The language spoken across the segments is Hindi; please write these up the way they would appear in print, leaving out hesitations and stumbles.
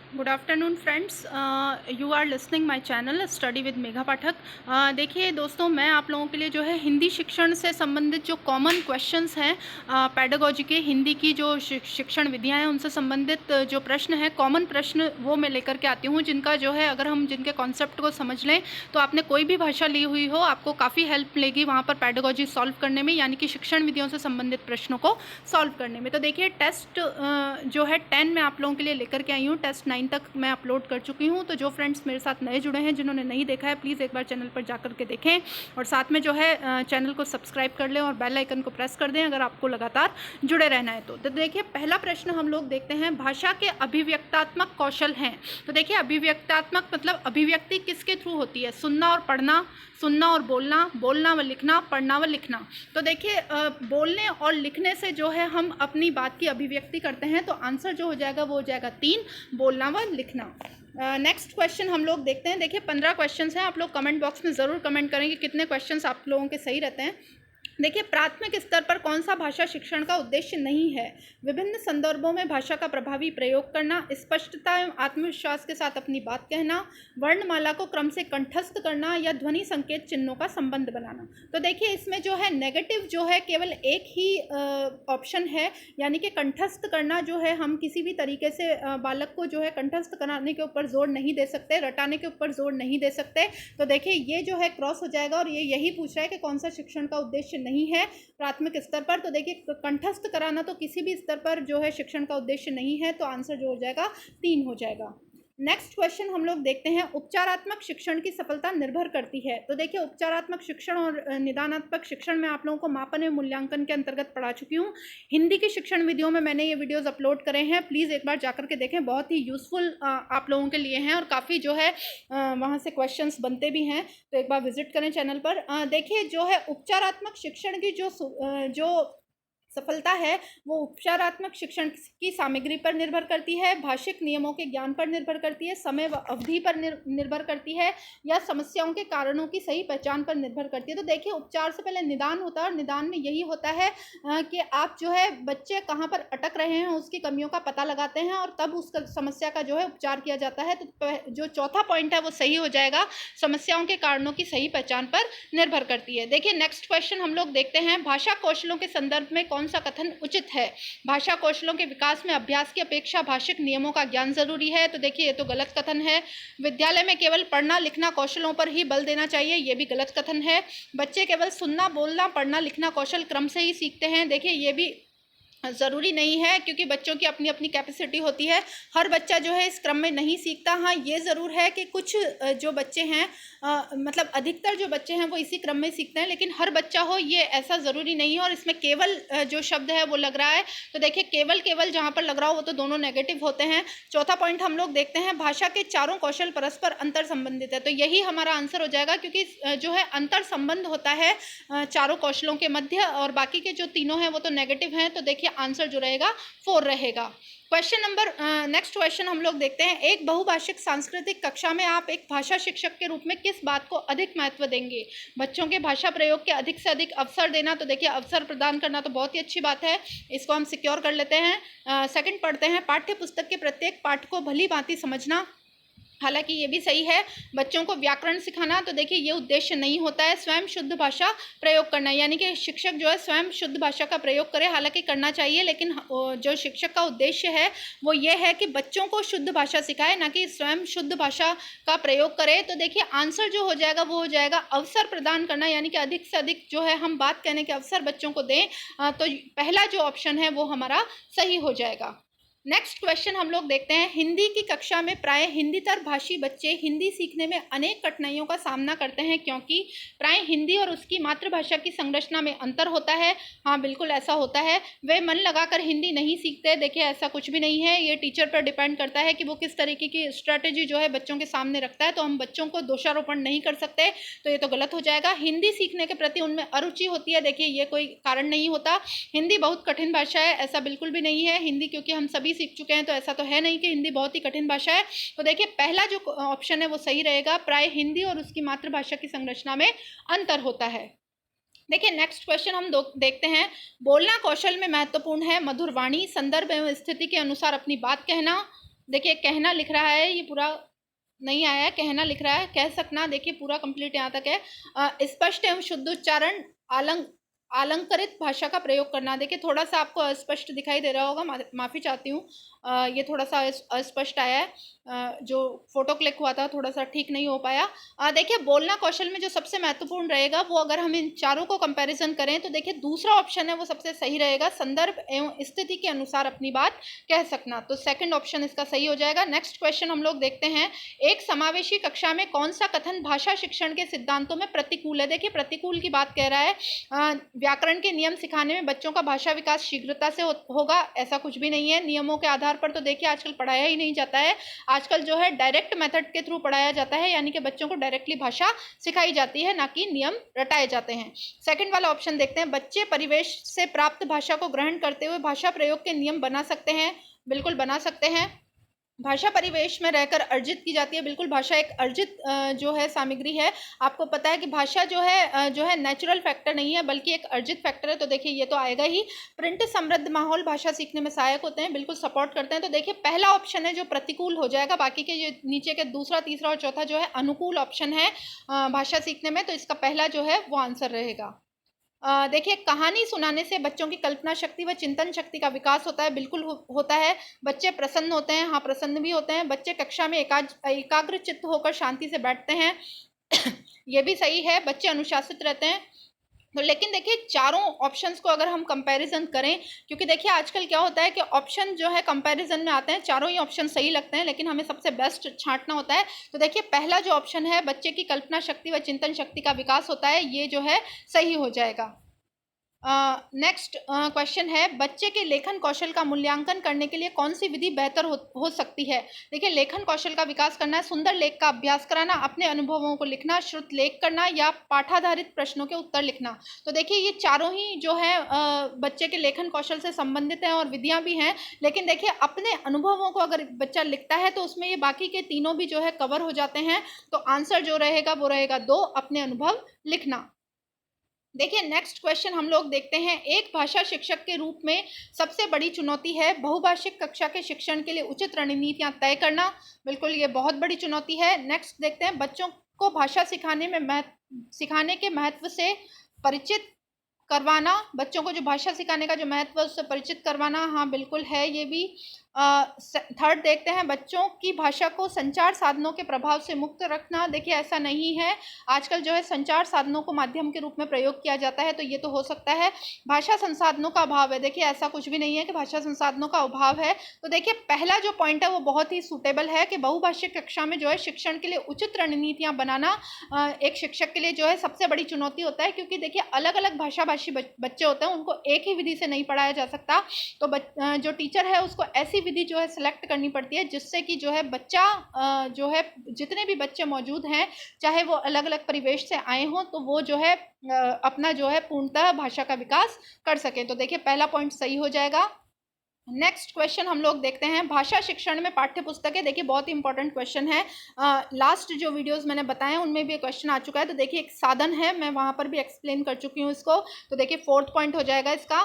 Good afternoon friends, you are listening my channel study with Megha Pathak. देखिए दोस्तों, मैं आप लोगों के लिए जो है हिंदी शिक्षण से संबंधित जो कॉमन क्वेश्चंस हैं, पैडागोजी के हिंदी की जो शिक्षण विधियां हैं उनसे संबंधित जो प्रश्न हैं, कॉमन प्रश्न वो मैं लेकर के आती हूँ, जिनका जो है अगर हम जिनके कॉन्सेप्ट को समझ लें तो आपने कोई भी भाषा ली हुई हो आपको काफ़ी हेल्प मिलेगी वहाँ पर पैडागोजी सॉल्व करने में, यानी कि शिक्षण विधियों से संबंधित प्रश्नों को सॉल्व करने में। तो देखिए टेस्ट जो है 10 मैं आप लोगों के लिए लेकर के आई हूँ, टेस्ट 9 तक मैं अपलोड कर चुकी हूँ। तो जो फ्रेंड्स मेरे साथ नए जुड़े हैं, जिन्होंने नहीं देखा है, प्लीज़ एक बार चैनल पर जाकर के देखें और साथ में जो है चैनल को सब्सक्राइब कर लें और बेल आइकन को प्रेस कर दें अगर आपको लगातार जुड़े रहना है। तो देखिए पहला प्रश्न हम लोग देखते हैं, भाषा के अभिव्यक्तात्मक कौशल हैं। तो देखिए अभिव्यक्तात्मक मतलब अभिव्यक्ति किसके थ्रू होती है? सुनना और पढ़ना, सुनना और बोलना, बोलना व लिखना, पढ़ना व लिखना। तो देखिए बोलने और लिखने से जो है हम अपनी बात की अभिव्यक्ति करते हैं, तो आंसर जो हो जाएगा वो हो जाएगा 3, बोलना व लिखना। नेक्स्ट क्वेश्चन हम लोग देखते हैं। देखिए 15 क्वेश्चंस हैं, आप लोग कमेंट बॉक्स में ज़रूर कमेंट करें कि कितने क्वेश्चंस आप लोगों के सही रहते हैं। देखिए प्राथमिक स्तर पर कौन सा भाषा शिक्षण का उद्देश्य नहीं है? विभिन्न संदर्भों में भाषा का प्रभावी प्रयोग करना, स्पष्टता एवं आत्मविश्वास के साथ अपनी बात कहना, वर्णमाला को क्रम से कंठस्थ करना या ध्वनि संकेत चिन्हों का संबंध बनाना। तो देखिए इसमें जो है नेगेटिव जो है केवल एक ही ऑप्शन है, यानी कि कंठस्थ करना जो है हम किसी भी तरीके से बालक को जो है कंठस्थ कराने के ऊपर जोर नहीं दे सकते, रटाने के ऊपर जोर नहीं दे सकते। तो देखिए ये जो है क्रॉस हो जाएगा और ये यही पूछ रहा है कि कौन सा शिक्षण का उद्देश्य नहीं है प्राथमिक स्तर पर। तो देखिए कंठस्थ कराना तो किसी भी स्तर पर जो है शिक्षण का उद्देश्य नहीं है, तो आंसर जो हो जाएगा 3 हो जाएगा। नेक्स्ट क्वेश्चन हम लोग देखते हैं, उपचारात्मक शिक्षण की सफलता निर्भर करती है। तो देखिए उपचारात्मक शिक्षण और निदानात्मक शिक्षण में आप लोगों को मापन एवं मूल्यांकन के अंतर्गत पढ़ा चुकी हूँ। हिंदी की शिक्षण विधियों में मैंने ये वीडियोस अपलोड करे हैं, प्लीज़ एक बार जाकर के देखें, बहुत ही यूजफुल आप लोगों के लिए हैं और काफ़ी जो है वहाँ से क्वेश्चंस बनते भी हैं, तो एक बार विजिट करें चैनल पर। देखिए जो है उपचारात्मक शिक्षण की जो सफलता है वो उपचारात्मक शिक्षण की सामग्री पर निर्भर करती है, भाषिक नियमों के ज्ञान पर निर्भर करती है, समय व अवधि पर निर्भर करती है, या समस्याओं के कारणों की सही पहचान पर निर्भर करती है। तो देखिए उपचार से पहले निदान होता है और निदान में यही होता है कि आप जो है बच्चे कहाँ पर अटक रहे हैं उसकी कमियों का पता लगाते हैं और तब उस समस्या का जो है उपचार किया जाता है। तो जो चौथा पॉइंट है वो सही हो जाएगा, समस्याओं के कारणों की सही पहचान पर निर्भर करती है। देखिए नेक्स्ट क्वेश्चन हम लोग देखते हैं, भाषा कौशलों के संदर्भ में कौन सा कथन उचित है? भाषा कौशलों के विकास में अभ्यास की अपेक्षा भाषिक नियमों का ज्ञान जरूरी है। तो देखिए ये तो गलत कथन है। विद्यालय में केवल पढ़ना लिखना कौशलों पर ही बल देना चाहिए, ये भी गलत कथन है। बच्चे केवल सुनना बोलना पढ़ना लिखना कौशल क्रम से ही सीखते हैं, देखिए ये भी ज़रूरी नहीं है, क्योंकि बच्चों की अपनी अपनी कैपेसिटी होती है, हर बच्चा जो है इस क्रम में नहीं सीखता। हाँ ये ज़रूर है कि कुछ जो बच्चे हैं मतलब अधिकतर जो बच्चे हैं वो इसी क्रम में सीखते हैं, लेकिन हर बच्चा हो ये ऐसा ज़रूरी नहीं है। और इसमें केवल जो शब्द है वो लग रहा है, तो देखिए केवल जहाँ पर लग रहा हो वो तो दोनों नेगेटिव होते हैं। चौथा पॉइंट हम लोग देखते हैं, भाषा के चारों कौशल परस्पर अंतर संबंधित है, तो यही हमारा आंसर हो जाएगा, क्योंकि जो है अंतर संबंध होता है चारों कौशलों के मध्य, और बाकी के जो तीनों हैं वो तो नेगेटिव हैं। तो देखिए आंसर जो रहेगा 4 रहेगा। क्वेश्चन नंबर नेक्स्ट क्वेश्चन हम लोग देखते हैं, एक बहुभाषिक सांस्कृतिक कक्षा में आप एक भाषा शिक्षक के रूप में किस बात को अधिक महत्व देंगे? बच्चों के भाषा प्रयोग के अधिक से अधिक अवसर देना। तो देखिए अवसर प्रदान करना तो बहुत ही अच्छी बात है, इसको हम सिक्योर कर लेते हैं। सेकंड पढ़ते हैं, पाठ्य पुस्तक के प्रत्येक पाठ को भली भांति समझना, हालांकि ये भी सही है। बच्चों को व्याकरण सिखाना, तो देखिए ये उद्देश्य नहीं होता है। स्वयं शुद्ध भाषा प्रयोग करना, यानी कि शिक्षक जो है स्वयं शुद्ध भाषा का प्रयोग करे, हालांकि करना चाहिए, लेकिन जो शिक्षक का उद्देश्य है वो ये है कि बच्चों को शुद्ध भाषा सिखाए, ना कि स्वयं शुद्ध भाषा का प्रयोग करे। तो देखिए आंसर जो हो जाएगा वो हो जाएगा अवसर प्रदान करना, यानी कि अधिक से अधिक जो है हम बात कहने के अवसर बच्चों को दें। तो पहला जो ऑप्शन है वो हमारा सही हो जाएगा। नेक्स्ट क्वेश्चन हम लोग देखते हैं, हिंदी की कक्षा में प्राय हिंदीतर भाषी बच्चे हिंदी सीखने में अनेक कठिनाइयों का सामना करते हैं, क्योंकि प्राय हिंदी और उसकी मातृभाषा की संरचना में अंतर होता है। हाँ बिल्कुल ऐसा होता है, वे मन लगाकर हिंदी नहीं सीखते। देखिए ऐसा कुछ भी नहीं है, ये टीचर पर डिपेंड करता है कि वो किस तरीके की स्ट्रैटेजी जो है बच्चों के सामने रखता है। तो हम बच्चों को दोषारोपण नहीं कर सकते, तो ये तो गलत हो जाएगा। हिंदी सीखने के प्रति उनमें अरुचि होती है, देखिए ये कोई कारण नहीं होता। हिंदी बहुत कठिन भाषा है, ऐसा बिल्कुल भी नहीं है। हिंदी क्योंकि हम सभी सीख चुके हैं, तो ऐसा तो है नहीं कि हिंदी बहुत ही कठिन भाषा है। तो देखिए पहला जो ऑप्शन है वो सही रहेगा, प्राय हिंदी और उसकी मातृभाषा की संरचना में अंतर होता है। देखिए नेक्स्ट क्वेश्चन हम देखते हैं, बोलना कौशल में महत्वपूर्ण है मधुर वाणी, संदर्भ एवं स्थिति के अनुसार अपनी बात कहना, देखिए कहना लिख रहा है, ये पूरा नहीं आया है, कहना लिख रहा है, कह सकना देखिए पूरा कंप्लीट यहाँ तक है। स्पष्ट एवं शुद्ध उच्चारण, अलंकृत भाषा का प्रयोग करना। देखिए थोड़ा सा आपको अस्पष्ट दिखाई दे रहा होगा, माफ़ी चाहती हूँ, ये थोड़ा सा अस्पष्ट आया है। जो फोटो क्लिक हुआ था थोड़ा सा ठीक नहीं हो पाया। देखिए बोलना कौशल में जो सबसे महत्वपूर्ण रहेगा वो अगर हम इन चारों को कंपैरिजन करें तो देखिए दूसरा ऑप्शन है वो सबसे सही रहेगा, संदर्भ एवं स्थिति के अनुसार अपनी बात कह सकना। तो सेकंड ऑप्शन इसका सही हो जाएगा। नेक्स्ट क्वेश्चन हम लोग देखते हैं, एक समावेशी कक्षा में कौन सा कथन भाषा शिक्षण के सिद्धांतों में प्रतिकूल है। देखिए प्रतिकूल की बात कह रहा है, व्याकरण के नियम सिखाने में बच्चों का भाषा विकास शीघ्रता से होगा, ऐसा कुछ भी नहीं है। नियमों के आधार पर तो देखिए आजकल पढ़ाया ही नहीं जाता है, आजकल जो है डायरेक्ट मेथड के थ्रू पढ़ाया जाता है, यानी कि बच्चों को डायरेक्टली भाषा सिखाई जाती है, ना कि नियम रटाए जाते हैं। सेकंड वाला ऑप्शन देखते हैं, बच्चे परिवेश से प्राप्त भाषा को ग्रहण करते हुए भाषा प्रयोग के नियम बना सकते हैं। बिल्कुल बना सकते हैं। भाषा परिवेश में रहकर अर्जित की जाती है। बिल्कुल भाषा एक अर्जित जो है सामग्री है। आपको पता है कि भाषा जो है नेचुरल फैक्टर नहीं है बल्कि एक अर्जित फैक्टर है, तो देखिए ये तो आएगा ही। प्रिंट समृद्ध माहौल भाषा सीखने में सहायक होते हैं, बिल्कुल सपोर्ट करते हैं। तो देखिए पहला ऑप्शन है जो प्रतिकूल हो जाएगा, बाकी के ये नीचे के दूसरा, तीसरा और चौथा जो है अनुकूल ऑप्शन है भाषा सीखने में, तो इसका पहला जो है वो आंसर रहेगा। देखिए कहानी सुनाने से बच्चों की कल्पना शक्ति व चिंतन शक्ति का विकास होता है, बिल्कुल होता है। बच्चे प्रसन्न होते हैं, हाँ प्रसन्न भी होते हैं। बच्चे कक्षा में एकाग्र चित्त होकर शांति से बैठते हैं ये भी सही है। बच्चे अनुशासित रहते हैं। तो लेकिन देखिए चारों ऑप्शंस को अगर हम कंपैरिजन करें, क्योंकि देखिए आजकल क्या होता है कि ऑप्शन जो है कंपैरिजन में आते हैं, चारों ही ऑप्शन सही लगते हैं लेकिन हमें सबसे बेस्ट छांटना होता है। तो देखिए पहला जो ऑप्शन है बच्चे की कल्पना शक्ति व चिंतन शक्ति का विकास होता है, ये जो है सही हो जाएगा। नेक्स्ट क्वेश्चन है, बच्चे के लेखन कौशल का मूल्यांकन करने के लिए कौन सी विधि बेहतर हो सकती है। देखिए लेखन कौशल का विकास करना है, सुंदर लेख का अभ्यास कराना, अपने अनुभवों को लिखना, श्रुत लेख करना या पाठाधारित प्रश्नों के उत्तर लिखना। तो देखिए ये चारों ही जो है बच्चे के लेखन कौशल से संबंधित हैं और विधियां भी हैं, लेकिन देखिए अपने अनुभवों को अगर बच्चा लिखता है तो उसमें ये बाकी के तीनों भी जो है कवर हो जाते हैं। तो आंसर जो रहेगा वो रहेगा 2, अपने अनुभव लिखना। देखिए नेक्स्ट क्वेश्चन हम लोग देखते हैं, एक भाषा शिक्षक के रूप में सबसे बड़ी चुनौती है बहुभाषिक कक्षा के शिक्षण के लिए उचित रणनीतियां तय करना। बिल्कुल ये बहुत बड़ी चुनौती है। नेक्स्ट देखते हैं, बच्चों को भाषा सिखाने के महत्व से परिचित करवाना। बच्चों को जो भाषा सिखाने का जो महत्व है उससे परिचित करवाना, हाँ बिल्कुल है ये भी। थर्ड देखते हैं, बच्चों की भाषा को संचार साधनों के प्रभाव से मुक्त रखना। देखिए ऐसा नहीं है, आजकल जो है संचार साधनों को माध्यम के रूप में प्रयोग किया जाता है, तो ये तो हो सकता है। भाषा संसाधनों का अभाव है, देखिए ऐसा कुछ भी नहीं है कि भाषा संसाधनों का अभाव है। तो देखिए पहला जो पॉइंट है वो बहुत ही सूटेबल है कि बहुभाषिक कक्षा में जो है शिक्षण के लिए उचित रणनीतियाँ बनाना एक शिक्षक के लिए जो है सबसे बड़ी चुनौती होता है, क्योंकि देखिए अलग अलग भाषाभाषी बच्चे होते हैं, उनको एक ही विधि से नहीं पढ़ाया जा सकता। तो जो टीचर है उसको ऐसी विधि जो है सिलेक्ट करनी पड़ती है जिससे कि जो है बच्चा जो है जितने भी बच्चे मौजूद हैं चाहे वो अलग अलग परिवेश से आए हों तो वो जो है अपना जो है पूर्णतः भाषा का विकास कर सके। तो देखिए पहला पॉइंट सही हो जाएगा। नेक्स्ट क्वेश्चन हम लोग देखते हैं, भाषा शिक्षण में पाठ्य पुस्तकें। देखिए बहुत ही इंपॉर्टेंट क्वेश्चन है, लास्ट जो वीडियोस मैंने बताए हैं उनमें भी क्वेश्चन आ चुका है। तो देखिए एक साधन है, मैं वहाँ पर भी एक्सप्लेन कर चुकी हूँ इसको, तो देखिए फोर्थ पॉइंट हो जाएगा इसका।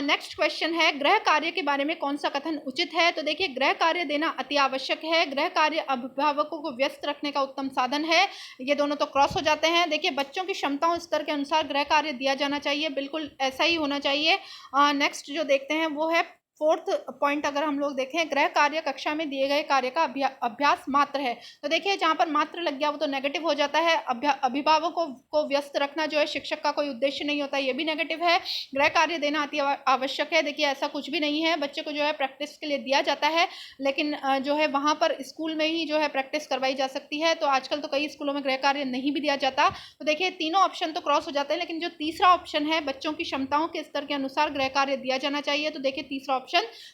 नेक्स्ट क्वेश्चन है, गृह कार्य के बारे में कौन सा कथन उचित है। तो देखिए गृह कार्य देना अति आवश्यक है, गृह कार्य अभिभावकों को व्यस्त रखने का उत्तम साधन है। ये दोनों तो क्रॉस हो जाते हैं। देखिए बच्चों की क्षमताओं स्तर के अनुसार गृह कार्य दिया जाना चाहिए, बिल्कुल ऐसा ही होना चाहिए। नेक्स्ट जो देखते हैं वो है फोर्थ पॉइंट, अगर हम लोग देखें, गृह कार्य कक्षा में दिए गए कार्य का अभ्यास मात्र है। तो देखिए जहाँ पर मात्र लग गया वो तो नेगेटिव हो जाता है। अभिभावकों को व्यस्त रखना जो है शिक्षक का कोई उद्देश्य नहीं होता, ये भी नेगेटिव है। गृह कार्य देना अति आवश्यक है, देखिए ऐसा कुछ भी नहीं है, बच्चे को जो है प्रैक्टिस के लिए दिया जाता है, लेकिन जो है वहाँ पर स्कूल में ही जो है प्रैक्टिस करवाई जा सकती है। तो आजकल तो कई स्कूलों में गृह कार्य नहीं भी दिया जाता। तो देखिए तीनों ऑप्शन तो क्रॉस हो जाते हैं, लेकिन जो तीसरा ऑप्शन है, बच्चों की क्षमताओं के स्तर के अनुसार गृह कार्य दिया जाना चाहिए, तो देखिए तीसरा ऑप्शन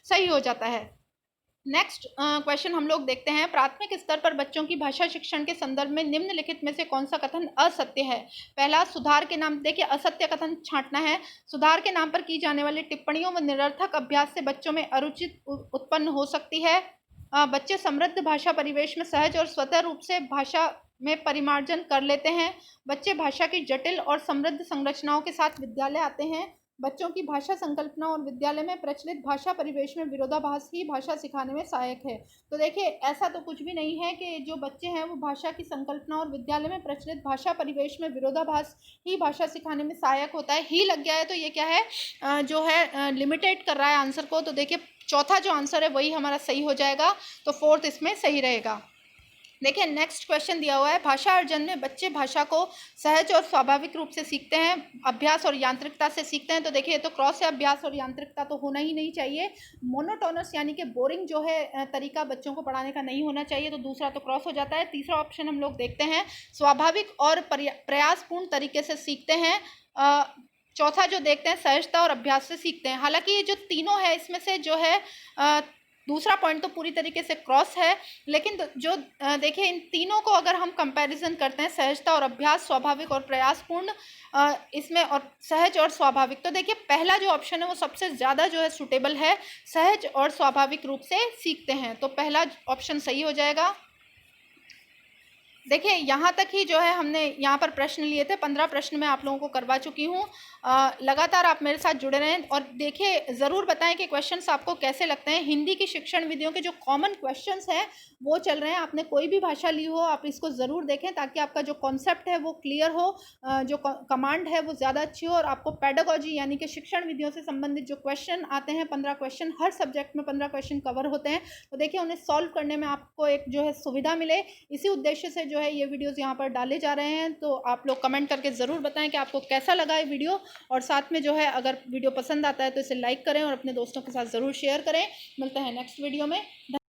सही हो जाता है। नेक्स्ट क्वेश्चन हम लोग देखते हैं, प्राथमिक स्तर पर बच्चों की भाषा शिक्षण के संदर्भ में निम्नलिखित में से कौन सा कथन असत्य है। पहला, सुधार के नाम, देखिए असत्य कथन छांटना है। सुधार के नाम पर की जाने वाली टिप्पणियों व निरर्थक अभ्यास से बच्चों में अरुचि उत्पन्न हो सकती है। बच्चे समृद्ध भाषा परिवेश में सहज और स्वतः रूप से भाषा में परिमार्जन कर लेते हैं। बच्चे भाषा की जटिल और समृद्ध संरचनाओं के साथ विद्यालय आते हैं। बच्चों की भाषा संकल्पना और विद्यालय में प्रचलित भाषा परिवेश में विरोधाभास ही भाषा सिखाने में सहायक है। तो देखिए ऐसा तो कुछ भी नहीं है कि जो बच्चे हैं वो भाषा की संकल्पना और विद्यालय में प्रचलित भाषा परिवेश में विरोधाभास ही भाषा सिखाने में सहायक होता है। ही लग गया है तो ये क्या है, जो है लिमिटेड कर रहा है आंसर को। तो देखिए चौथा जो आंसर है वही हमारा सही हो जाएगा, तो फोर्थ इसमें सही रहेगा। देखिए नेक्स्ट क्वेश्चन दिया हुआ है, भाषा अर्जन में बच्चे भाषा को सहज और स्वाभाविक रूप से सीखते हैं, अभ्यास और यांत्रिकता से सीखते हैं। तो देखिए ये तो क्रॉस है, अभ्यास और यांत्रिकता तो होना ही नहीं चाहिए। मोनोटोनस यानी कि बोरिंग जो है तरीका बच्चों को पढ़ाने का नहीं होना चाहिए, तो दूसरा तो क्रॉस हो जाता है। तीसरा ऑप्शन हम लोग देखते हैं, स्वाभाविक और प्रयासपूर्ण तरीके से सीखते हैं। चौथा जो देखते हैं, सहजता और अभ्यास से सीखते हैं। हालांकि ये जो तीनों है इसमें से जो है दूसरा पॉइंट तो पूरी तरीके से क्रॉस है, लेकिन जो देखिए इन तीनों को अगर हम कंपैरिजन करते हैं, सहजता और अभ्यास, स्वाभाविक और प्रयासपूर्ण, इसमें और सहज और स्वाभाविक, तो देखिए पहला जो ऑप्शन है वो सबसे ज़्यादा जो है सुटेबल है, सहज और स्वाभाविक रूप से सीखते हैं, तो पहला ऑप्शन सही हो जाएगा। देखिए यहाँ तक ही जो है हमने यहाँ पर प्रश्न लिए थे, 15 प्रश्न मैं आप लोगों को करवा चुकी हूँ। लगातार आप मेरे साथ जुड़े रहें और देखिए ज़रूर बताएं कि क्वेश्चंस आपको कैसे लगते हैं। हिंदी की शिक्षण विधियों के जो कॉमन क्वेश्चंस हैं वो चल रहे हैं। आपने कोई भी भाषा ली हो आप इसको ज़रूर देखें, ताकि आपका जो कॉन्सेप्ट है वो क्लियर हो, जो कमांड है वो ज़्यादा अच्छी हो, और आपको पेडागोजी यानी कि शिक्षण विधियों से संबंधित जो क्वेश्चन आते हैं, 15 क्वेश्चन, हर सब्जेक्ट में 15 क्वेश्चन कवर होते हैं, तो देखिए उन्हें सॉल्व करने में आपको एक जो है सुविधा मिले, इसी उद्देश्य से जो है ये वीडियोज़ यहाँ पर डाले जा रहे हैं। तो आप लोग कमेंट करके ज़रूर बताएं कि आपको कैसा लगा ये वीडियो, और साथ में जो है अगर वीडियो पसंद आता है तो इसे लाइक करें और अपने दोस्तों के साथ ज़रूर शेयर करें। मिलते हैं नेक्स्ट वीडियो में।